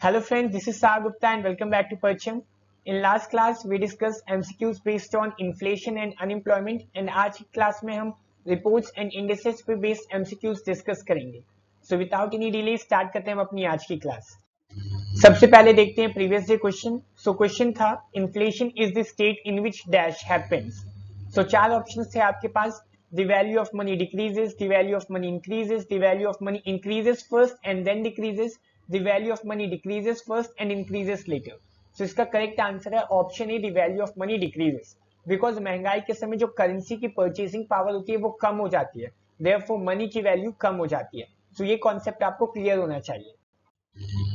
Hello friends, this is Sar Gupta and welcome back to Parcham. In last class we discussed MCQs based on inflation and unemployment and आज की class में हम reports and indices पे based MCQs discuss करेंगे. So without any delay start करते हैं हम अपनी आज की क्लास. सबसे पहले देखते हैं previous day question. So question था inflation is the state in which dash happens. So चार options थे आपके पास. The value of money decreases, the value of money increases, the value of money increases first and then decreases. The value of money decreases first and increases later. So इसका correct answer है option A, the value of money decreases. Because महंगाई के समय जो currency की purchasing power होती है वो कम हो जाती है, therefore मनी की वैल्यू कम हो जाती है. So ये कॉन्सेप्ट आपको क्लियर होना चाहिए.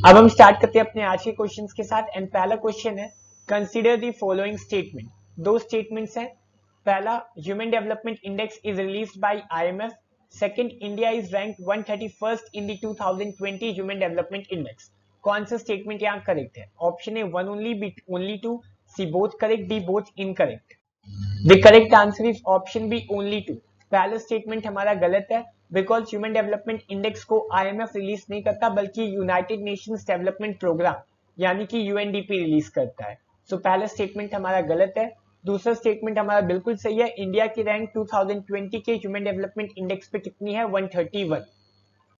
अब हम स्टार्ट करते हैं अपने आज के क्वेश्चंस के साथ. एंड पहला क्वेश्चन है कंसीडर द फॉलोइंग स्टेटमेंट. दो स्टेटमेंट्स हैं. पहला, human development index is released by IMF. Second, India is ranked 131st in the 2020 Human Development Index. कौन सा स्टेटमेंट यहाँ करेक्ट है? Option A one only, B only two, C both correct, D both incorrect. The correct answer is option B only two. पहला statement हमारा गलत है because human development index को IMF release नहीं करता बल्कि यूनाइटेड नेशंस डेवलपमेंट प्रोग्राम यानी कि UNDP रिलीज करता है. सो पहला स्टेटमेंट हमारा गलत है. दूसरा स्टेटमेंट हमारा बिल्कुल सही है. इंडिया की रैंक 2020 के ह्यूमन डेवलपमेंट इंडेक्स पे कितनी है? 131.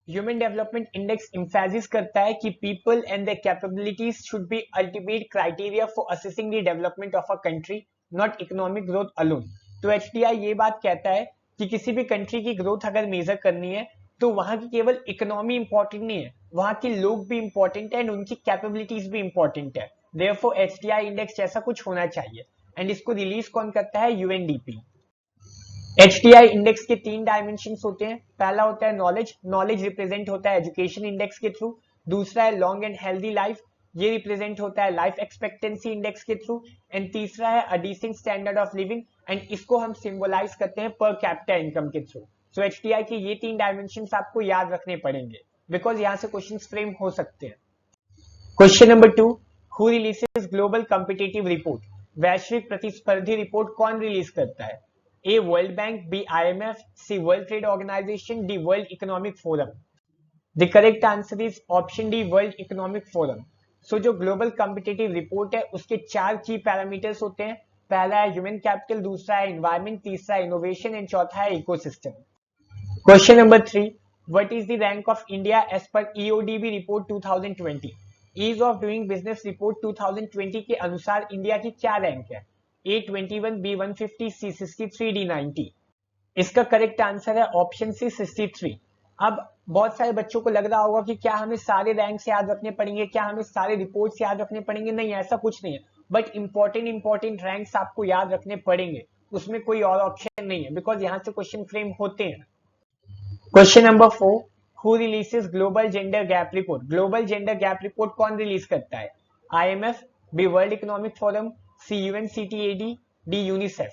ह्यूमन डेवलपमेंट इंडेक्स एम्फेसिस करता है कि people and there capabilities should be ultimate criteria for assessing the development of a country, not economic growth alone. तो HDI ये बात कहता है कि किसी भी कंट्री की ग्रोथ अगर मेजर करनी है तो वहां की केवल इकोनॉमी इंपॉर्टेंट नहीं है, वहां के लोग भी इंपॉर्टेंट है एंड उनकी कैपेबिलिटीज भी इंपॉर्टेंट है. देयरफॉर HDI इंडेक्स जैसा कुछ होना चाहिए. एंड इसको रिलीज कौन करता है? UNDP. HDI इंडेक्स के तीन डायमेंशंस होते हैं. पहला होता है नॉलेज. नॉलेज रिप्रेजेंट होता है एजुकेशन इंडेक्स के थ्रू. दूसरा है लॉन्ग एंड हेल्दी लाइफ. ये रिप्रेजेंट होता है लाइफ एक्सपेक्टेंसी इंडेक्स के थ्रू. एंड तीसरा है a decent standard of living and इसको हम सिंबलाइज करते हैं पर कैपिटा इनकम के थ्रू. सो HDI के ये तीन डायमेंशंस आपको याद रखने पड़ेंगे बिकॉज यहां से क्वेश्चंस फ्रेम हो सकते हैं. Question number 2, who releases global competitive report. वैश्विक प्रतिस्पर्धी रिपोर्ट कौन रिलीज करता है? A world bank, b IMF, c world trade organisation, d world economic forum. The correct answer is option d, world economic forum. So जो global competitive report है उसके चार की पैरामीटर्स होते हैं. पहला है ह्यूमन कैपिटल, दूसरा है एनवायरमेंट, तीसरा है इनोवेशन एंड चौथा है ecosystem. Question number 3, what is the rank of India as per EODB report 2020. Ease of doing business report 2020 के अनुसार इंडिया की क्या रैंक है? A21, B150, C63, D90. इसका करेक्ट आंसर है ऑप्शन सी 63. अब बहुत सारे बच्चों को लग रहा होगा कि क्या हमें सारे रैंक्स याद रखने पड़ेंगे, क्या हमें सारे रिपोर्ट्स याद रखने पड़ेंगे. नहीं, ऐसा कुछ नहीं है. बट इंपॉर्टेंट रैंक्स आपको याद रखने पड़ेंगे, उसमें कोई और ऑप्शन नहीं है बिकॉज यहां से क्वेश्चन फ्रेम होते हैं. Question number 4, Who releases global gender gap report? Global gender gap report कौन रिलीज करता है? IMF, B world economic forum, C UNCTAD, D UNICEF.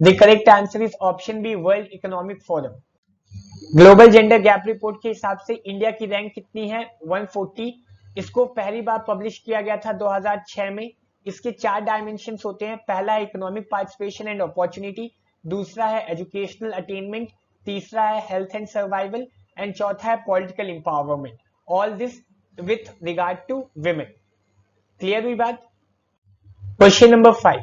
The correct answer is option B, world economic forum. Global gender gap report के हिसाब से India की rank कितनी है? 140. इसको पहली बार पब्लिश किया गया था 2006 में. इसके चार डायमेंशंस होते हैं. पहला है इकोनॉमिक पार्टिसिपेशन एंड अपॉर्चुनिटी, दूसरा है एजुकेशनल अटेनमेंट, तीसरा है हेल्थ एंड सर्वाइवल एंड चौथा है political empowerment. All this with regard to women. Clear हुई बात? Question number 5,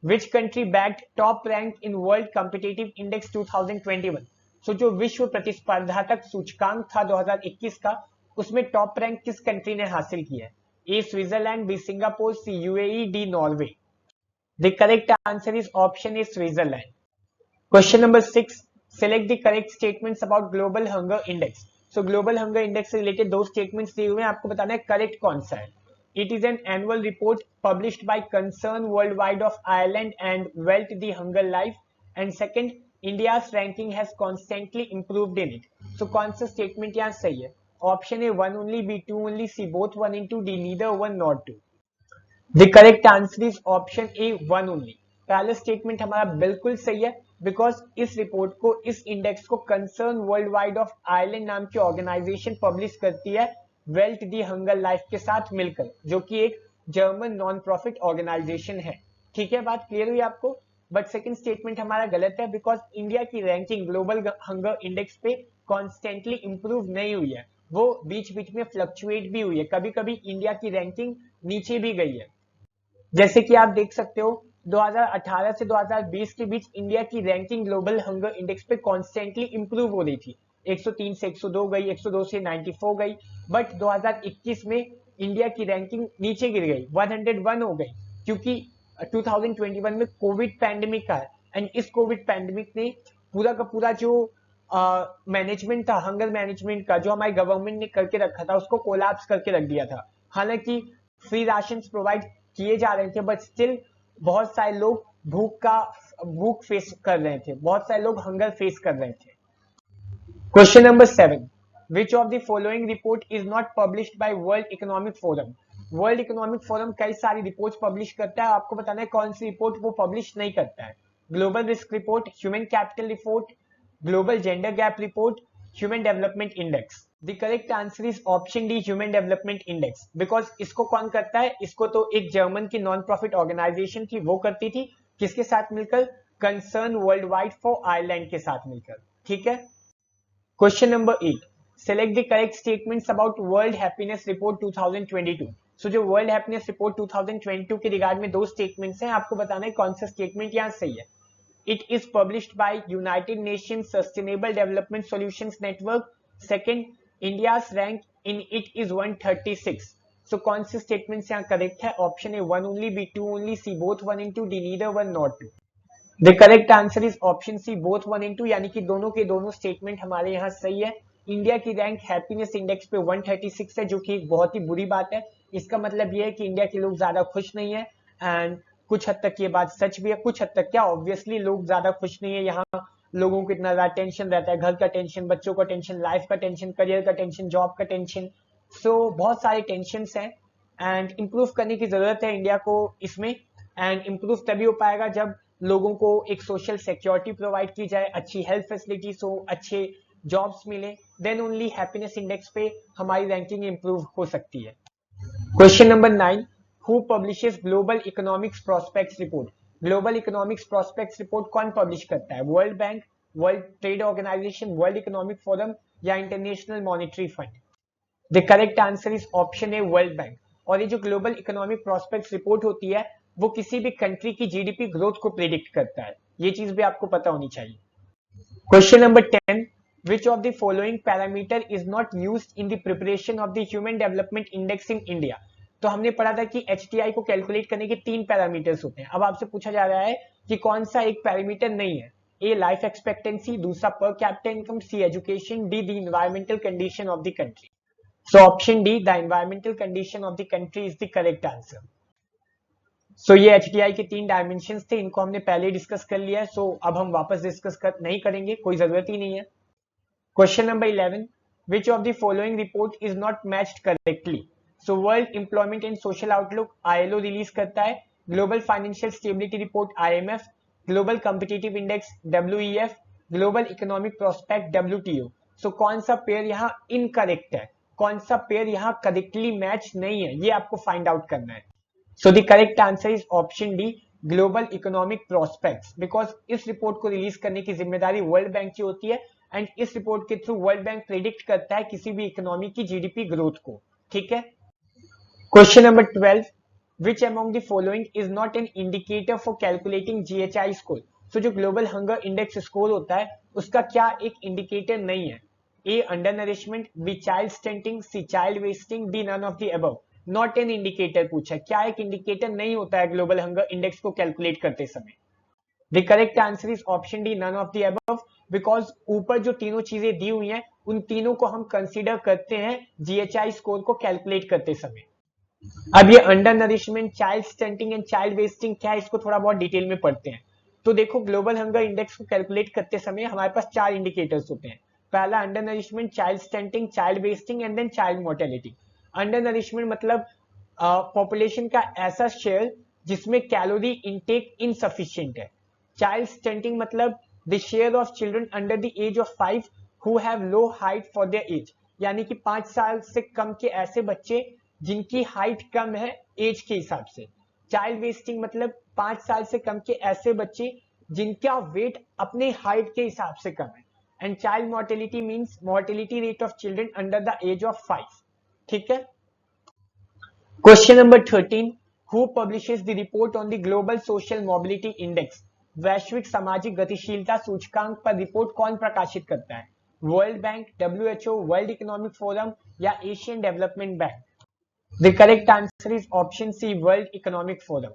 which country bagged top rank in world competitive index 2021. So जो विश्व प्रतिस्पर्धात्मक सूचकांक था 2021 का, उसमें टॉप रैंक किस कंट्री ने हासिल किया है? A Switzerland, b Singapore, c UAE, d Norway. The correct answer is option a, Switzerland. Question number 6, select the correct statements about global hunger index. So global hunger index से related दो statements दिए हुए हैं, आपको बताना है correct कौन सा है. It is an annual report published by Concern Worldwide of Ireland and Wealth the Hunger Life. And second, India's ranking has constantly improved in it. So कौन सा स्टेटमेंट यहाँ सही है? Option A one only, B two only, C both one and two, D neither one nor two. The correct answer is option A, one only. पहला statement हमारा बिल्कुल सही है बिकॉज इस रिपोर्ट को, इस इंडेक्स को concern world wide of Ireland नाम की ऑर्गेनाइजेशन पब्लिश करती है वेल्थ दी हंगर लाइफ के साथ मिलकर, जो कि एक जर्मन नॉन प्रॉफिट ऑर्गेनाइजेशन है. ठीक है, बात क्लियर हुई आपको? बट सेकंड स्टेटमेंट हमारा गलत है बिकॉज इंडिया की रैंकिंग ग्लोबल हंगर इंडेक्स पे कॉन्स्टेंटली इंप्रूव नहीं हुई है. वो बीच बीच में फ्लक्चुएट भी हुई है, कभी कभी इंडिया की रैंकिंग नीचे भी गई है। जैसे कि आप देख सकते हो 2018 से 2020 के बीच इंडिया की रैंकिंग ग्लोबल हंगर इंडेक्स पे कॉन्स्टेंटली इंप्रूव हो रही थी, 103 से 102 गई, 102 से 94 गई, बट 2021 में इंडिया की रैंकिंग नीचे गिर गई, 101 हो गई, क्योंकि 2021 में कोविड पैंडेमिक है, एंड इस कोविड पैंडेमिक ने पूरा का पूरा जो मैनेजमेंट था, हंगर मैनेजमेंट का जो हमारे गवर्नमेंट ने करके रखा था, उसको कोलैप्स करके रख दिया था। हालांकि फ्री राशन प्रोवाइड किए जा रहे थे, बट स्टिल बहुत सारे लोग भूख फेस कर रहे थे, बहुत सारे लोग हंगर फेस कर रहे थे। Question number 7, which of the following report is not published by world economic forum. World economic forum कई सारी रिपोर्ट्स पब्लिश करता है, आपको बताना है कौन सी रिपोर्ट वो पब्लिश नहीं करता है। Global risk report, human capital report, global gender gap report, human development index. The correct answer is option D, human development index, because इसको कौन करता है, इसको तो एक जर्मन की नॉन प्रॉफिट ऑर्गेनाइजेशन थी, वो करती थी, किसके साथ मिलकर, concern world wide for Ireland के साथ मिलकर। ठीक है। Question number 8, select the correct statements about world happiness report 2022। सो जो वर्ल्ड हैप्पीनेस रिपोर्ट 2022 के रिगार्ड में दो स्टेटमेंट्स हैं, आपको बताना है कौन सा स्टेटमेंट यहाँ सही है। It is published by United Nations Sustainable Development Solutions Network. Second, India's rank in it is 136. So कौन सी स्टेटमेंट यहाँ करेक्ट है? Option A 1 only, B 2 only, C both 1 and 2, D neither 1 nor 2. The correct answer is option C both 1 and 2, यानी कि दोनों के दोनों statement हमारे यहाँ सही है। इंडिया की रैंक हैप्पीनेस इंडेक्स पे 136 है, जो कि एक बहुत ही बुरी बात है। इसका मतलब यह है कि इंडिया के लोग ज्यादा खुश नहीं है, एंड कुछ हद तक ये बात सच भी है, कुछ हद तक क्या, ऑब्वियसली लोग ज्यादा खुश नहीं है। यहाँ लोगों को इतना ज्यादा टेंशन रहता है, घर का टेंशन, बच्चों का टेंशन, लाइफ का टेंशन, करियर का टेंशन, जॉब का टेंशन, सो बहुत सारे टेंशन हैं, एंड इम्प्रूव करने की जरूरत है इंडिया को इसमें। एंड इम्प्रूव तभी हो पाएगा जब लोगों को एक सोशल सिक्योरिटी प्रोवाइड की जाए, अच्छी हेल्थ फैसिलिटीज हो, अच्छे जॉब्स मिले, देन ओनली हैप्पीनेस इंडेक्स पे हमारी रैंकिंग इंप्रूव हो सकती है। Question number 9, who publishes global economics prospects report. Global economics prospects report कौन पब्लिश करता है? World bank, world trade organisation, world economic forum या international monetary fund. The correct answer is option a, world bank. और ये जो global economic prospects report होती है, वो किसी भी कंट्री की जीडीपी ग्रोथ को प्रेडिक्ट करता है, ये चीज भी आपको पता होनी चाहिए। Question number 10, which of the following parameter is not used in the preparation of the human development index in India। तो हमने पढ़ा था कि HDI को कैलकुलेट करने के 3 पैरामीटर्स होते हैं। अब आपसे पूछा जा रहा है कि कौन सा एक पैरामीटर नहीं है। ए लाइफ एक्सपेक्टेंसी, दूसरा per capita income, c education, d the environmental condition of the country. So option d, the environmental condition of the country is the correct answer. So ये HDI के 3 डायमेंशन थे, इनको हमने पहले discuss कर लिया है, सो अब हम वापस डिस्कस नहीं करेंगे, कोई जरूरत ही नहीं है। Question number 11, which of the following report is not matched correctly? So World Employment and Social Outlook ILO release करता है, Global Financial Stability Report IMF, Global Competitive Index WEF, Global Economic Prospect WTO। So कौन सा pair यहाँ incorrect है, कौन सा pair यहाँ correctly match नहीं है, ये आपको फाइंड आउट करना है। So the correct answer is option D, Global Economic Prospects, because इस रिपोर्ट को रिलीज करने की जिम्मेदारी वर्ल्ड बैंक की होती है, एंड इस रिपोर्ट के थ्रू वर्ल्ड बैंक प्रेडिक्ट करता है किसी भी इकोनॉमी की जीडीपी ग्रोथ को। ठीक है। Question number 12, which among the following is not an indicator for calculating GHI score. So जो ग्लोबल हंगर इंडेक्स स्कोर होता है, उसका क्या एक इंडिकेटर नहीं है? A undernourishment, b child stunting, c child wasting, d none of the above. Not an indicator पूछा है, क्या एक इंडिकेटर नहीं होता है ग्लोबल हंगर इंडेक्स को कैलकुलेट करते समय? The correct answer is option D, none of the above, because ऊपर जो तीनों चीजें दी हुई हैं, उन तीनों को हम कंसीडर करते हैं GHI स्कोर को कैलकुलेट करते समय। अब ये under nourishment, child stunting and child wasting क्या है, इसको थोड़ा बहुत डिटेल में पढ़ते हैं। तो देखो, ग्लोबल हंगर इंडेक्स को कैलकुलेट करते समय हमारे पास 4 इंडिकेटर्स होते हैं। पहला undernourishment, child stunting, child wasting and then child mortality. Undernourishment मतलब पॉपुलेशन का ऐसा शेयर जिसमें कैलोरी इनटेक इनसफिशिएंट है। चाइल्ड स्टंटिंग मतलब the share of children under the age of 5 who have low height for their age, यानी कि 5 साल से कम के ऐसे बच्चे जिनकी हाइट कम है एज के हिसाब से। चाइल्ड वेस्टिंग मतलब 5 साल से कम के ऐसे बच्चे जिनका वेट अपने हाइट के हिसाब से कम है। And child mortality means mortality rate of children under the age of 5. ठीक है. Question number 13. Who publishes the report on the global social mobility index? वैश्विक सामाजिक गतिशीलता सूचकांक पर रिपोर्ट कौन प्रकाशित करता है? World bank, WHO, world economic forum या Asian development bank? The correct answer is option c, world economic forum.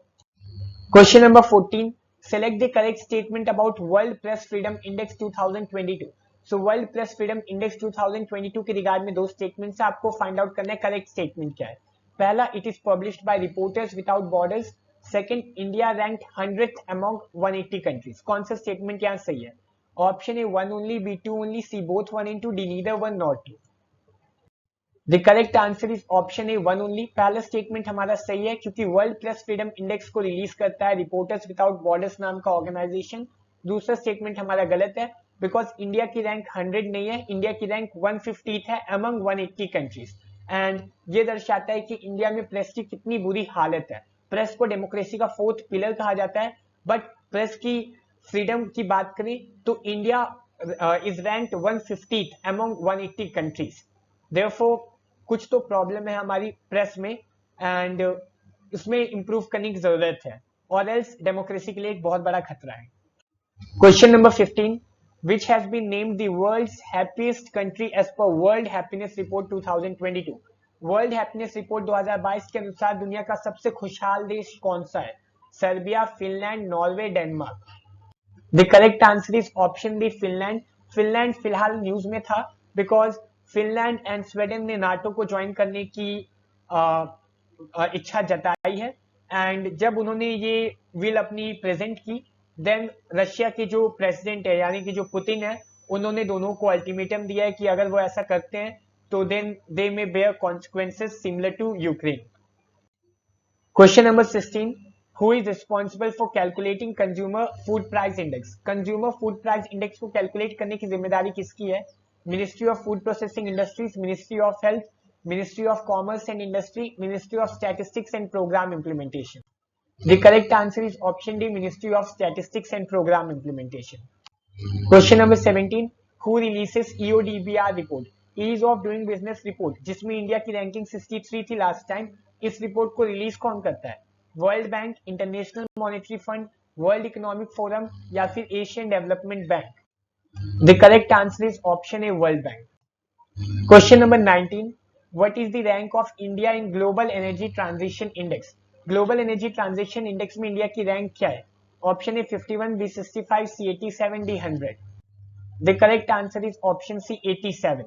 Question number 14. Select the correct statement about World Press Freedom Index 2022. So World Press Freedom Index 2022 के regard में दो statement से आपको find out करना है correct statement क्या है. पहला, it is published by reporters without borders. Second, India ranked 100th among 180 countries. कौन सा स्टेटमेंट यहाँ सही है? Option A 1 only, B 2 only, C both 1 and 2, D neither 1 nor 2. The correct answer is option A 1 only. पहला statement हमारा सही है क्योंकि वर्ल्ड प्रेस फ्रीडम इंडेक्स को रिलीज करता है रिपोर्टर्स विदाउट बॉर्डर्स नाम का ऑर्गेनाइजेशन. दूसरा स्टेटमेंट हमारा गलत है बिकॉज इंडिया की रैंक 100 नहीं है, इंडिया की रैंक 150th है अमंग 180 कंट्रीज. एंड ये दर्शाता है कि इंडिया में प्रेस की कितनी बुरी हालत है. प्रेस को डेमोक्रेसी का 4th पिलर कहा जाता है, बट प्रेस की फ्रीडम की बात करें तो India is ranked 150th among 180 countries. Therefore कुछ तो प्रॉब्लम है हमारी प्रेस में एंड उसमें इंप्रूव करने की जरूरत है, और एल्स डेमोक्रेसी के लिए एक बहुत बड़ा खतरा है. Question number 15. Which has been named the world's happiest country as per world happiness report 2022? World happiness report 2022 के अनुसार दुनिया का सबसे खुशहाल देश कौन सा है? Serbia, Finland, Norway, Denmark. The correct answer is option D, Finland. Finland फिलहाल न्यूज में था बिकॉज फिनलैंड एंड स्वीडन ने नाटो को ज्वाइन करने की इच्छा जताई है. एंड जब उन्होंने ये विल अपनी प्रेजेंट की, देन रशिया के जो प्रेसिडेंट है यानी कि जो पुतिन है, उन्होंने दोनों को अल्टीमेटम दिया है कि अगर वो ऐसा करते हैं तो then they may bear consequences similar to Ukraine. Question number 16. Who is responsible for calculating consumer food price index? Consumer food price index को कैलकुलेट करने की जिम्मेदारी किसकी है? Ministry of food processing industries, ministry of health, ministry of commerce and industry, ministry of statistics and programme implementation. The correct answer is option D, ministry of statistics and programme implementation. Question number 17. Who releases EODBR report, ease of doing business report, जिसमें India की ranking 63 थी last time? इस report को release कौन करता है? World bank, international monetary fund, world economic forum या फिर Asian development bank? The correct answer is option A, World Bank. Question number 19. What is the rank of India in Global Energy Transition Index? Global Energy Transition Index में India की rank क्या है? Option A 51, B 65, C 87, D 100. The correct answer is option C 87.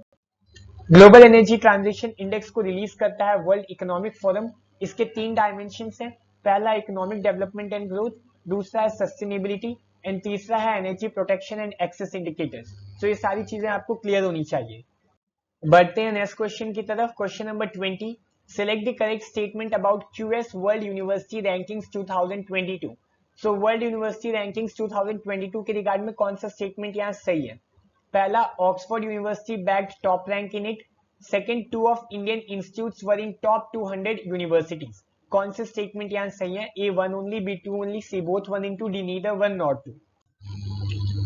Global Energy Transition Index को release करता है world economic forum. इसके 3 dimensions हैं. पहला इकोनॉमिक डेवलपमेंट एंड ग्रोथ, दूसरा है सस्टेनेबिलिटी एंड तीसरा है energy protection and access indicators. तो ये सारी चीजें आपको क्लियर होनी चाहिए. बढ़ते हैं नेक्स्ट क्वेश्चन की तरफ. Question number 20. Select the correct statement about QS world university rankings 2022. So world university rankings 2022 के रिगार्ड में कौन सा स्टेटमेंट यहाँ सही है? पहला, Oxford university bagged top rank in it. Second, 2 of Indian institutes were in top 200 universities. कौन से स्टेटमेंट यहाँ सही है? A 1 only, B 2 only, C both 1 and 2, D neither 1 nor 2.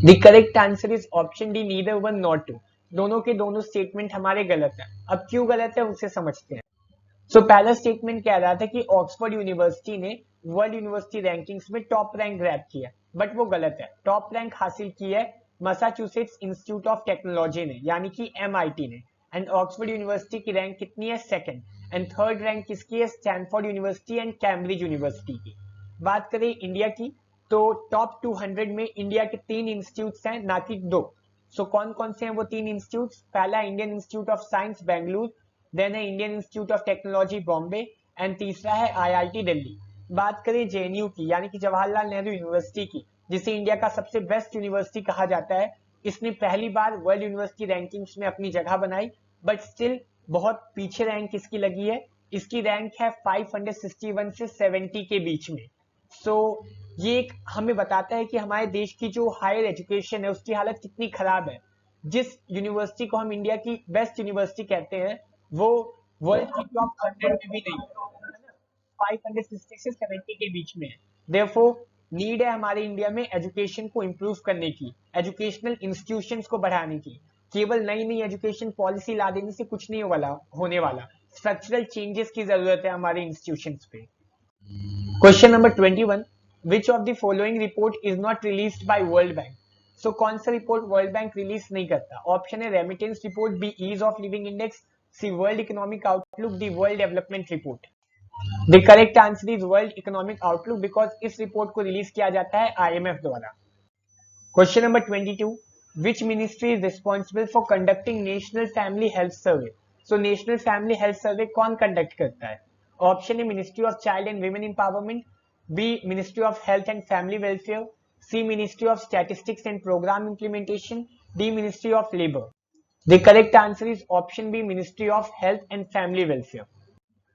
The correct answer is option D, neither 1 nor 2. दोनों के दोनों statement हमारे गलत है. अब क्यों गलत है उसे समझते हैं. सो पहला स्टेटमेंट कह रहा था कि ऑक्सफोर्ड यूनिवर्सिटी ने वर्ल्ड यूनिवर्सिटी रैंकिंग्स में टॉप रैंक ग्रैब किया, बट वो गलत है. टॉप रैंक हासिल की है मैसाचुसेट्स इंस्टीट्यूट ऑफ टेक्नोलॉजी ने यानी कि MIT ने. एंड ऑक्सफोर्ड यूनिवर्सिटी की रैंक कितनी है? सेकंड. एंड थर्ड रैंक किसकी है? Stanford university and Cambridge university की. बात करें इंडिया की तो टॉप 200 में इंडिया के 3 इंस्टीट्यूट्स हैं, ना कि 2. सो कौन कौन से हैं वो 3 इंस्टीट्यूट्स? पहला Indian institute of science Bengaluru, then है Indian institute of technology Bombay and तीसरा है IIT दिल्ली. बात करें JNU की यानी कि जवाहरलाल नेहरू यूनिवर्सिटी की, जिसे इंडिया का सबसे बेस्ट यूनिवर्सिटी कहा जाता है, इसने पहली बार वर्ल्ड यूनिवर्सिटी रैंकिंग्स में अपनी जगह बनाई, बट स्टिल बहुत पीछे रैंक इसकी लगी है. इसकी रैंक है 561 से 70 के बीच में. सो ये एक हमें बताता है कि हमारे देश की जो हायर एजुकेशन है उसकी हालत कितनी खराब है. जिस यूनिवर्सिटी को हम इंडिया की बेस्ट यूनिवर्सिटी कहते हैं वो वर्ल्ड की टॉप 100 में भी नहीं है, 560 से 70 के बीच में है. देयरफॉर नीड है हमारे इंडिया में एजुकेशन को इम्प्रूव करने की, एजुकेशनल इंस्टीट्यूशंस को बढ़ाने की। केवल नई नई एजुकेशन पॉलिसी ला देने से कुछ नहीं होने वाला। स्ट्रक्चरल चेंजेस की जरूरत है हमारे इंस्टीट्यूशंस पे। Question number 21, which of the following report is not released by world bank. So कौन सा रिपोर्ट वर्ल्ड बैंक रिलीज नहीं करता? ऑप्शन है remittance report, B ease of living index, C world economic outlook, D world development report. The correct answer is world economic outlook, because इस report को release किया जाता है IMF द्वारा। Question number 22, which ministry is responsible for conducting national family health survey. So national family health survey कौन conduct करता है? Option है ministry of child and women empowerment, B ministry of health and family welfare, C ministry of statistics and programme implementation, D ministry of labour. The correct answer is option B ministry of health and family welfare.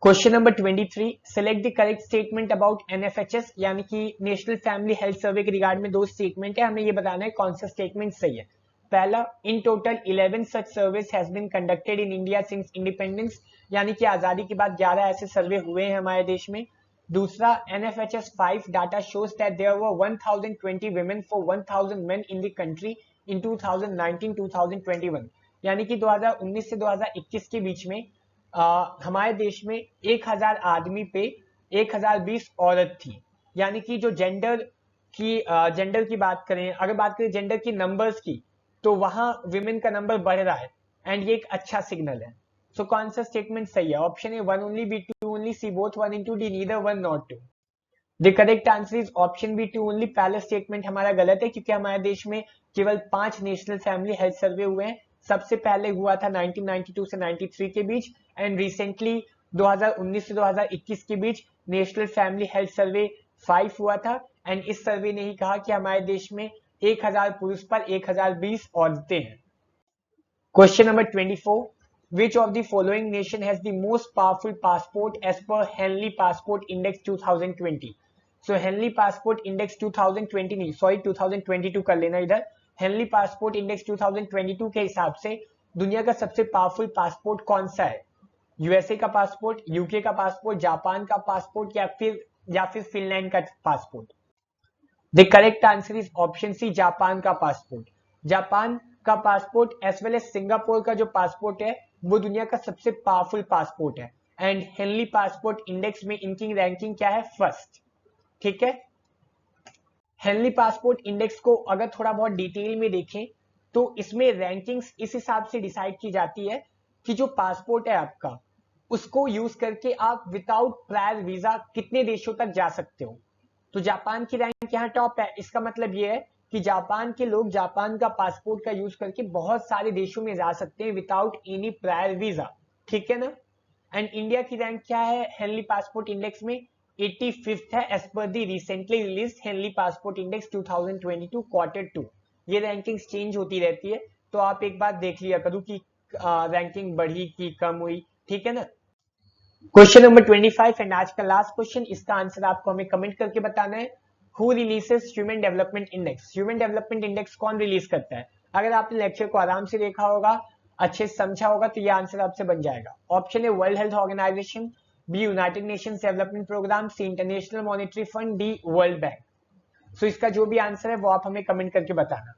Question number 23, select the correct statement about NFHS, यानी कि national family health सर्वे के regard में दो statement है, हमें ये बताना है कौन सा स्टेटमेंट सही है। पहला, in total 11 such surveys has been conducted in India since independence, यानी कि आजादी के बाद 11 ऐसे सर्वे हुए हैं हमारे देश में। दूसरा, NFHS 5 data shows that there were 1020 women for 1000 men in the country in 2019-2021, यानी कि 2019 से 2021 के बीच में हमारे देश में 1000 आदमी पे 1020 औरत थी। यानी कि जो जेंडर की बात करें, अगर बात करें जेंडर की नंबर्स की, तो वहां विमेन का नंबर बढ़ रहा है एंड ये एक अच्छा सिग्नल है। सो कौन सा स्टेटमेंट सही है? Option A 1 only, B 2 only, C both 1 into, D neither 1 nor 2। The correct answer is option B 2 only. पहला स्टेटमेंट हमारा गलत है, क्योंकि हमारे देश में केवल 5 नेशनल फैमिली हेल्थ सर्वे हुए हैं। सबसे पहले हुआ था 1992 से 93 के बीच, एंड रिसेंटली 2019 से 2021 के बीच नेशनल फैमिली हेल्थ सर्वे 5 हुआ था। एंड इस सर्वे ने ही कहा कि हमारे देश में 1000 पुरुष पर 1020 औरतें हैं। Question number 24, which of the following nation has the most powerful passport as per Henley Passport Index 2020? So Henley Passport Index 2020 नहीं, सॉरी 2022 कर लेना इधर। Henley Passport Index 2022 के हिसाब से दुनिया का सबसे पावरफुल पासपोर्ट कौन सा है? USA का पासपोर्ट, UK का पासपोर्ट, जापान का पासपोर्ट, या फिर फिनलैंड का passport? The correct answer is option C, Japan का पासपोर्ट। जापान का passport as well as Singapore का जो पासपोर्ट है वो दुनिया का सबसे पावरफुल पासपोर्ट है। एंड हेनली पासपोर्ट इंडेक्स में इनकी रैंकिंग क्या है? फर्स्ट। ठीक है, हेनली पासपोर्ट इंडेक्स को अगर थोड़ा बहुत डिटेल में देखें तो इसमें रैंकिंग्स इस हिसाब से डिसाइड की जाती है कि जो पासपोर्ट है आपका, उसको यूज करके आप विदाउट प्रायर वीजा कितने देशों तक जा सकते हो। तो जापान की रैंक यहाँ टॉप है। इसका मतलब ये है कि जापान के लोग जापान का पासपोर्ट का यूज करके बहुत सारे देशों में जा सकते हैं विदाउट एनी प्रायर वीजा। ठीक है ना? एंड इंडिया की रैंक क्या है हेनली पासपोर्ट इंडेक्स में? 85th है as per the recently release Henley passport index 2022 Q2। ये रैंकिंग्स चेंज होती रहती है, तो आप एक बार देख लिया करो कि रैंकिंग बढ़ी कि कम हुई। ठीक है ना? क्वेश्चन नंबर 25 एंड आज का लास्ट क्वेश्चन, इसका आंसर आपको हमें कमेंट करके बताना है। Who releases human development index? Human development index कौन रिलीज करता है? अगर आपने लेक्चर को आराम से देखा होगा, अच्छे से समझा होगा, तो ये आंसर आपसे बन जाएगा। Option a world health organisation, b united nations development programme, c international monetary fund, d world bank. So इसका जो भी आंसर है वो आप हमें कमेंट करके बताना।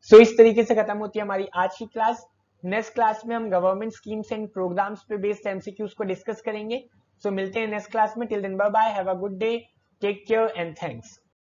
सो इस तरीके से खत्म होती है हमारी आज की क्लास। नेक्स्ट क्लास में हम गवर्नमेंट स्कीम्स एंड प्रोग्राम्स पे बेस्ड MCQs को डिस्कस करेंगे। सो मिलते हैं नेक्स्ट क्लास में। Till then bye bye, have a good day, take care and thanks.